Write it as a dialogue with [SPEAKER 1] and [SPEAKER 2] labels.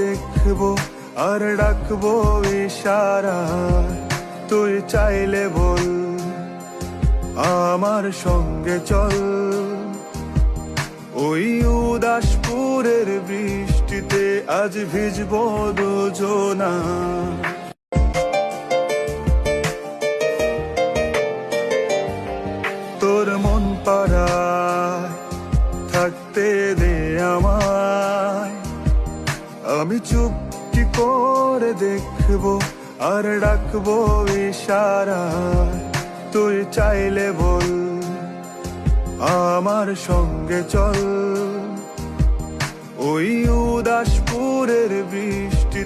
[SPEAKER 1] দেখবো আর ডাকবো ইশারায়, তুই চাইলে বল আমার সঙ্গে চল। ওই উদাসপুরের বৃষ্টিতে আজ ভিজবো দুজনা। তোর মন পাড়ায় থাকতে দে আমায়, আমি চুপটি করে দেখবো আর ডাকবো ইশারায়, তুই চাইলে বল আমার সঙ্গে চল। ওই উদাসপুরের বৃষ্টিতে